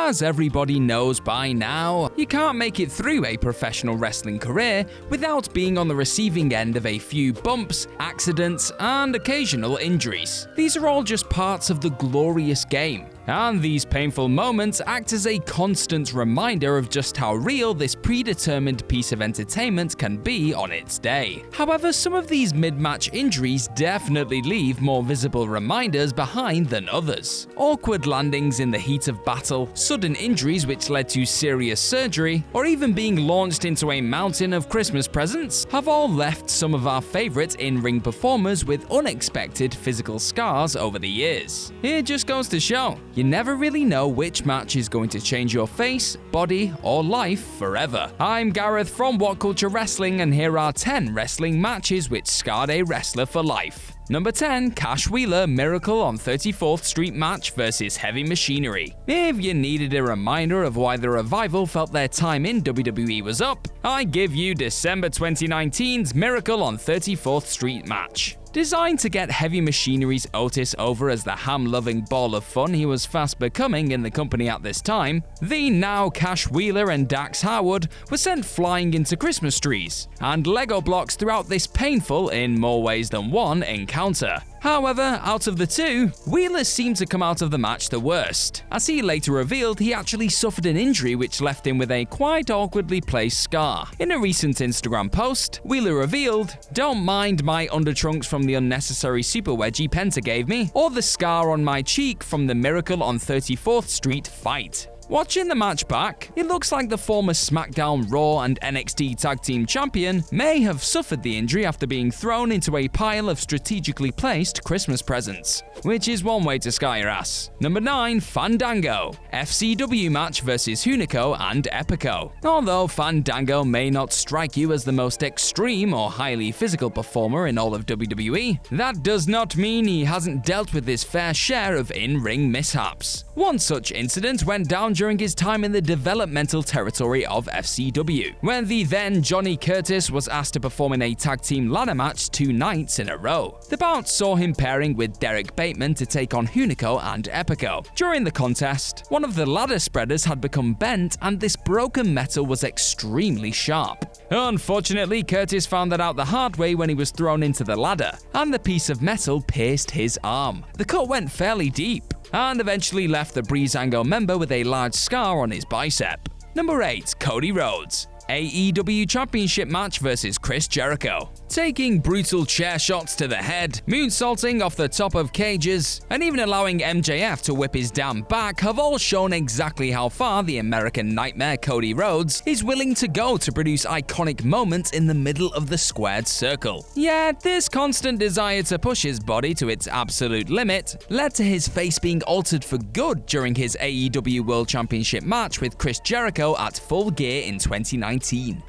As everybody knows by now, you can't make it through a professional wrestling career without being on the receiving end of a few bumps, accidents, and occasional injuries. These are all just parts of the glorious game, and these painful moments act as a constant reminder of just how real this predetermined piece of entertainment can be on its day. However, some of these mid-match injuries definitely leave more visible reminders behind than others. Awkward landings in the heat of battle, sudden injuries which led to serious surgery, or even being launched into a mountain of Christmas presents have all left some of our favorite in-ring performers with unexpected physical scars over the years. It just goes to show, you never really know which match is going to change your face, body, or life forever. I'm Gareth from What Culture Wrestling, and here are 10 wrestling matches which scarred a wrestler for life. Number 10, Cash Wheeler Miracle on 34th Street match versus Heavy Machinery. If you needed a reminder of why the Revival felt their time in WWE was up, I give you December 2019's Miracle on 34th Street match. Designed to get Heavy Machinery's Otis over as the ham-loving ball of fun he was fast becoming in the company at this time, the now Cash Wheeler and Dax Harwood were sent flying into Christmas trees and Lego blocks throughout this painful, in more ways than one, encounter. However, out of the two, Wheeler seemed to come out of the match the worst, as he later revealed he actually suffered an injury which left him with a quite awkwardly placed scar. In a recent Instagram post, Wheeler revealed, "Don't mind my undertrunks from the unnecessary super wedgie Penta gave me, or the scar on my cheek from the Miracle on 34th Street fight." Watching the match back, it looks like the former SmackDown, Raw, and NXT Tag Team Champion may have suffered the injury after being thrown into a pile of strategically placed Christmas presents, which is one way to scar your ass. Number 9, Fandango, FCW match versus Hunico and Epico. Although Fandango may not strike you as the most extreme or highly physical performer in all of WWE, that does not mean he hasn't dealt with his fair share of in-ring mishaps. One such incident went down during his time in the developmental territory of FCW, when the then Johnny Curtis was asked to perform in a tag team ladder match 2 nights in a row. The bout saw him pairing with Derek Bateman to take on Hunico and Epico. During the contest, one of the ladder spreaders had become bent and this broken metal was extremely sharp. Unfortunately, Curtis found that out the hard way when he was thrown into the ladder, and the piece of metal pierced his arm. The cut went fairly deep, and eventually left the Breezango member with a large scar on his bicep. Number 8, Cody Rhodes, AEW Championship match versus Chris Jericho. Taking brutal chair shots to the head, moonsaulting off the top of cages, and even allowing MJF to whip his damn back have all shown exactly how far the American Nightmare Cody Rhodes is willing to go to produce iconic moments in the middle of the squared circle. Yet, this constant desire to push his body to its absolute limit led to his face being altered for good during his AEW World Championship match with Chris Jericho at Full Gear in 2019.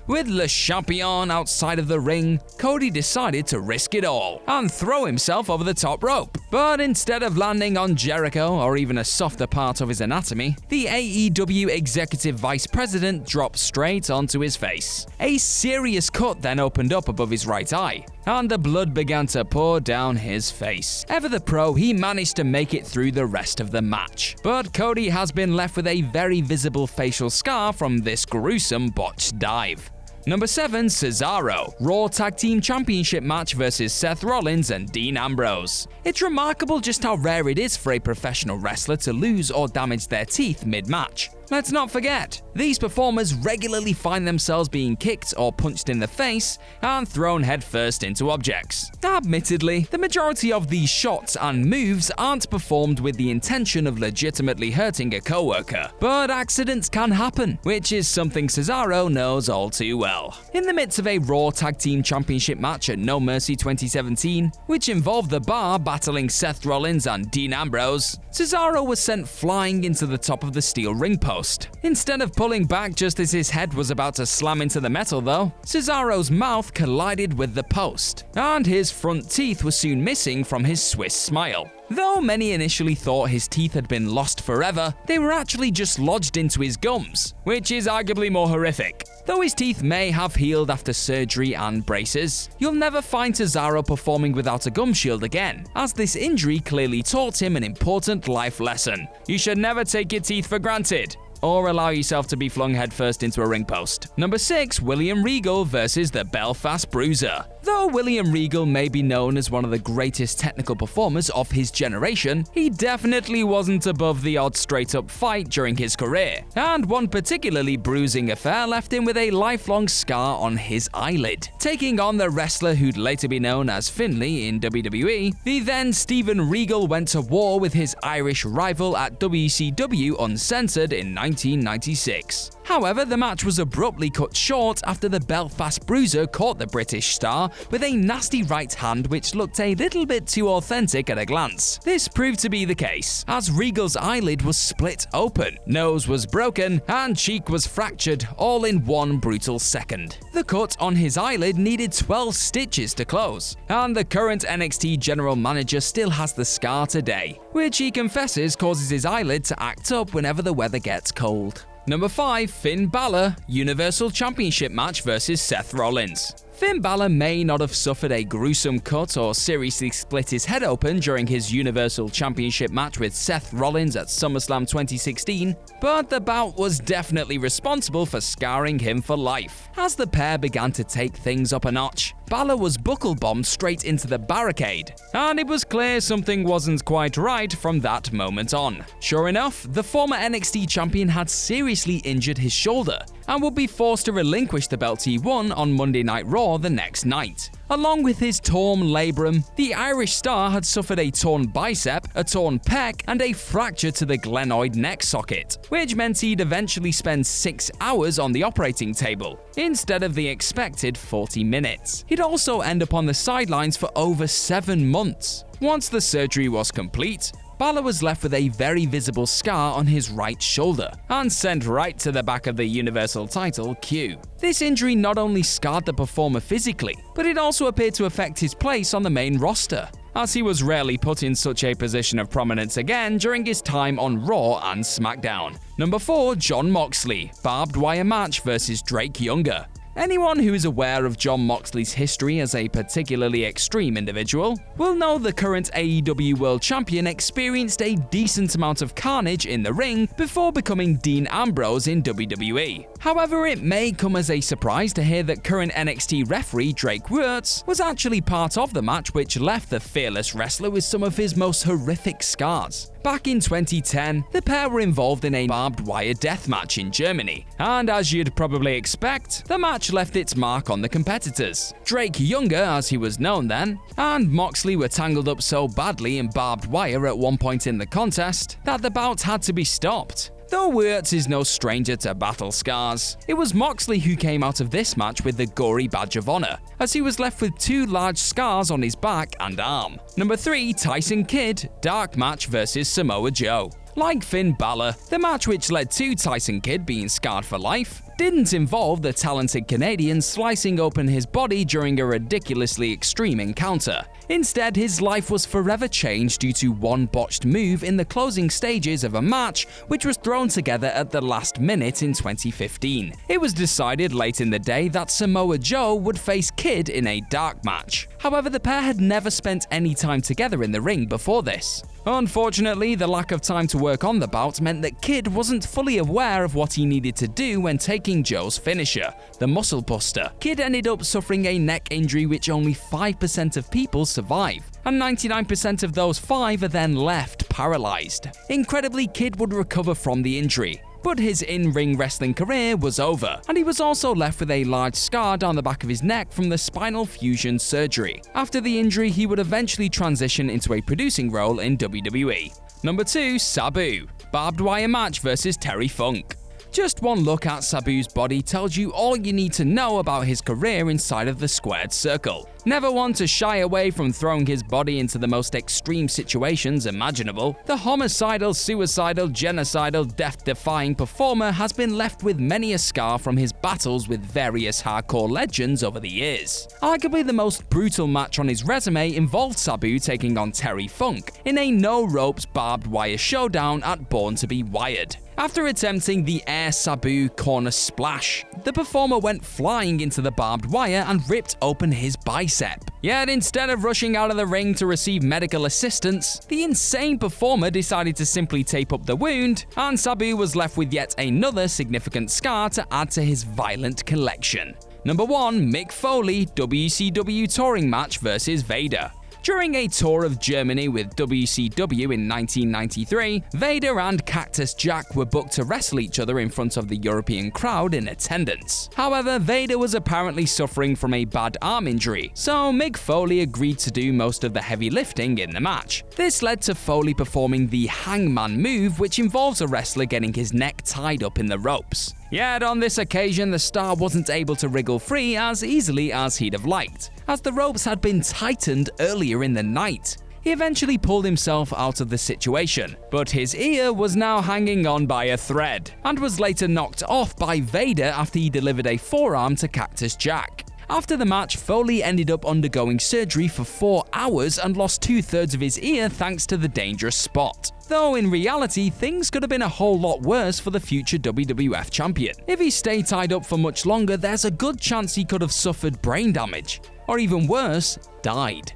With Le Champion outside of the ring, Cody decided to risk it all and throw himself over the top rope. But instead of landing on Jericho or even a softer part of his anatomy, the AEW Executive Vice President dropped straight onto his face. A serious cut then opened up above his right eye, and the blood began to pour down his face. Ever the pro, he managed to make it through the rest of the match. But Cody has been left with a very visible facial scar from this gruesome botched dive. Number 7, Cesaro, Raw Tag Team Championship match versus Seth Rollins and Dean Ambrose. It's remarkable just how rare it is for a professional wrestler to lose or damage their teeth mid-match. Let's not forget, these performers regularly find themselves being kicked or punched in the face and thrown headfirst into objects. Admittedly, the majority of these shots and moves aren't performed with the intention of legitimately hurting a coworker, but accidents can happen, which is something Cesaro knows all too well. In the midst of a Raw Tag Team Championship match at No Mercy 2017, which involved The Bar battling Seth Rollins and Dean Ambrose, Cesaro was sent flying into the top of the steel ring post. Instead of pulling back just as his head was about to slam into the metal though, Cesaro's mouth collided with the post, and his front teeth were soon missing from his Swiss smile. Though many initially thought his teeth had been lost forever, they were actually just lodged into his gums, which is arguably more horrific. Though his teeth may have healed after surgery and braces, you'll never find Cesaro performing without a gum shield again, as this injury clearly taught him an important life lesson. You should never take your teeth for granted. or allow yourself to be flung headfirst into a ring post. Number 6. William Regal versus the Belfast Bruiser. Though William Regal may be known as one of the greatest technical performers of his generation, he definitely wasn't above the odd straight-up fight during his career, and one particularly bruising affair left him with a lifelong scar on his eyelid. Taking on the wrestler who'd later be known as Finlay in WWE, the then Steven Regal went to war with his Irish rival at WCW Uncensored in 1996. However, the match was abruptly cut short after the Belfast Bruiser caught the British star with a nasty right hand which looked a little bit too authentic at a glance. This proved to be the case, as Regal's eyelid was split open, nose was broken, and cheek was fractured, all in one brutal second. The cut on his eyelid needed 12 stitches to close, and the current NXT general manager still has the scar today, which he confesses causes his eyelid to act up whenever the weather gets cold. Number 5. Finn Balor Universal Championship match versus Seth Rollins. Finn Balor may not have suffered a gruesome cut or seriously split his head open during his Universal Championship match with Seth Rollins at SummerSlam 2016, but the bout was definitely responsible for scarring him for life. As the pair began to take things up a notch, Balor was buckle-bombed straight into the barricade, and it was clear something wasn't quite right from that moment on. Sure enough, the former NXT champion had seriously injured his shoulder, and would be forced to relinquish the belt he won on Monday Night Raw the next night. Along with his torn labrum, the Irish star had suffered a torn bicep, a torn pec, and a fracture to the glenoid neck socket, which meant he'd eventually spend 6 hours on the operating table, instead of the expected 40 minutes. He'd also end up on the sidelines for over 7 months. Once the surgery was complete, Balor was left with a very visible scar on his right shoulder, and sent right to the back of the Universal title queue. This injury not only scarred the performer physically, but it also appeared to affect his place on the main roster, as he was rarely put in such a position of prominence again during his time on Raw and SmackDown. Number 4. Jon Moxley Barbed Wire match versus Drake Younger. Anyone who is aware of Jon Moxley's history as a particularly extreme individual will know the current AEW World Champion experienced a decent amount of carnage in the ring before becoming Dean Ambrose in WWE. However, it may come as a surprise to hear that current NXT referee Drake Wuertz was actually part of the match, which left the fearless wrestler with some of his most horrific scars. Back in 2010, the pair were involved in a barbed wire deathmatch in Germany, and as you'd probably expect, the match left its mark on the competitors. Drake Younger, as he was known then, and Moxley were tangled up so badly in barbed wire at one point in the contest that the bout had to be stopped. Though Wuertz is no stranger to battle scars, it was Moxley who came out of this match with the gory badge of honor, as he was left with 2 large scars on his back and arm. Number 3. Tyson Kidd Dark Match versus Samoa Joe. Like Finn Balor, the match which led to Tyson Kidd being scarred for life didn't involve the talented Canadian slicing open his body during a ridiculously extreme encounter. Instead, his life was forever changed due to one botched move in the closing stages of a match which was thrown together at the last minute in 2015. It was decided late in the day that Samoa Joe would face Kidd in a dark match. However, the pair had never spent any time together in the ring before this. Unfortunately, the lack of time to work on the bout meant that Kidd wasn't fully aware of what he needed to do when taking Joe's finisher, the Muscle Buster. Kidd ended up suffering a neck injury which only 5% of people survive, and 99% of those 5 are then left paralyzed. Incredibly, Kidd would recover from the injury, but his in-ring wrestling career was over, and he was also left with a large scar down the back of his neck from the spinal fusion surgery. After the injury, he would eventually transition into a producing role in WWE. Number 2. Sabu Barbed Wire match versus Terry Funk. Just one look at Sabu's body tells you all you need to know about his career inside of the squared circle. Never one to shy away from throwing his body into the most extreme situations imaginable, the homicidal, suicidal, genocidal, death-defying performer has been left with many a scar from his battles with various hardcore legends over the years. Arguably the most brutal match on his resume involved Sabu taking on Terry Funk in a no-ropes barbed wire showdown at Born to be Wired. After attempting the Air Sabu corner splash, the performer went flying into the barbed wire and ripped open his bicep. Yet instead of rushing out of the ring to receive medical assistance, the insane performer decided to simply tape up the wound, and Sabu was left with yet another significant scar to add to his violent collection. Number 1. Mick Foley WCW touring match versus Vader. During a tour of Germany with WCW in 1993, Vader and Cactus Jack were booked to wrestle each other in front of the European crowd in attendance. However, Vader was apparently suffering from a bad arm injury, so Mick Foley agreed to do most of the heavy lifting in the match. This led to Foley performing the hangman move, which involves a wrestler getting his neck tied up in the ropes. Yet on this occasion, the star wasn't able to wriggle free as easily as he'd have liked, as the ropes had been tightened earlier in the night. He eventually pulled himself out of the situation, but his ear was now hanging on by a thread, and was later knocked off by Vader after he delivered a forearm to Cactus Jack. After the match, Foley ended up undergoing surgery for 4 hours and lost 2/3 of his ear thanks to the dangerous spot. Though in reality, things could have been a whole lot worse for the future WWF champion. If he stayed tied up for much longer, there's a good chance he could have suffered brain damage, or even worse, died.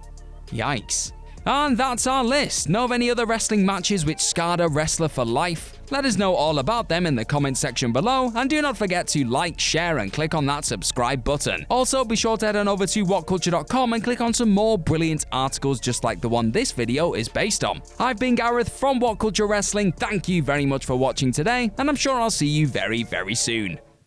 Yikes. And that's our list. Know of any other wrestling matches which scarred a wrestler for life? Let us know all about them in the comment section below, and do not forget to like, share, and click on that subscribe button. Also, be sure to head on over to whatculture.com and click on some more brilliant articles just like the one this video is based on. I've been Gareth from What Culture Wrestling. Thank you very much for watching today, and I'm sure I'll see you very, very soon.